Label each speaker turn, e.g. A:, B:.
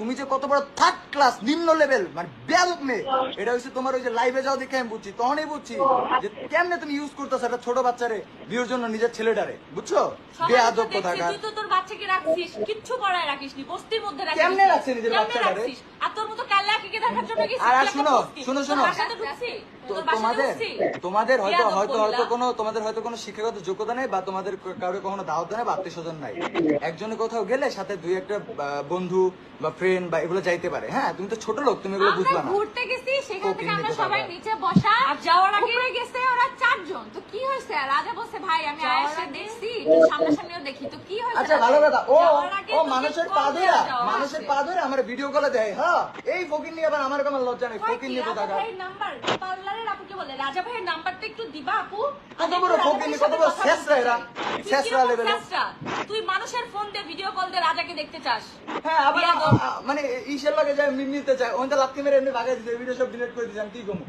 A: তুমি যে কত বড় থার্ড ক্লাস নিম্ন লেভেল মানে বেয়াদব মেয়ে, এটা হচ্ছে তোমার ওই যে লাইভে যাও দেখে আমি বুঝছি, তখনই বুঝছি যে কেমনে তুমি ইউজ করতেছো একটা ছোট বাচ্চারে বিয়ের জন্য নিজের ছেলেটারে, বুঝছো? বেয়াদব কোথাকার।
B: তুই তো তোর বাচ্চাকে রাখছিস, কিচ্ছু করায় রাখিসনি, বস্তির মধ্যে রাখিস।
A: কেমনে রাখছিস নিজের বাচ্চাটারে?
B: আর তোর মতো কাল্লাকিকে দেখার জন্য গেছিস?
A: আর শোনো শোনো শোনো, তোমাদের হয়তো কোনো শিক্ষাগত যোগ্যতা নেই, বা তোমাদের কারো কখনো দাওয়াত নেই বা আত্মীয় স্বজন নাই। একজনে কোথাও গেলে সাথে দুই একটা বন্ধু বা ফ্রেন্ড বা এগুলো যাইতে পারে। হ্যাঁ, তুমি তো ছোট লোক, তুমি এগুলো বুঝবা না।
C: ঘুরতে গেছি, সেখান থেকে আমরা সবাই নিচে বসা,
B: আর যাওয়ার আগে
C: গেছে ওরা 4 জন। তো কি হয়েছে? রাজা বলছে ভাই আমি আয়েশা দেখছি, তো সামনাসামনিও দেখি, তো কি হয়েছে?
A: আচ্ছা ভালো কথা, ও মানুষের পা ধরে আমার ভিডিও কলে দেয়। হ্যাঁ, এই ফকির নিয়ে আবার আমার কোনো লজ্জা নেই। ফকির নিয়ে কোথাকার
B: নাম্বার পার্লারের আপুকে বলে রাজা ভাইয়ের নাম্বারটা একটু দিবা আপু।
A: কত বড় ফকির নিয়ে, কত বড় শেষরা এরা, শেষরা লেভেলে।
B: তুই মানুষের ফোন দিয়ে ভিডিও কল দিয়ে রাজাকে দেখতে চাস?
A: হ্যাঁ, আবার মানে ইসের লাগে যায় নিতে চায়, ওইটা লাথি মেরে এমনি ভাগাই দিতে, ভিডিও সব ডিলিট করে দিয়েছেন, কি কমু।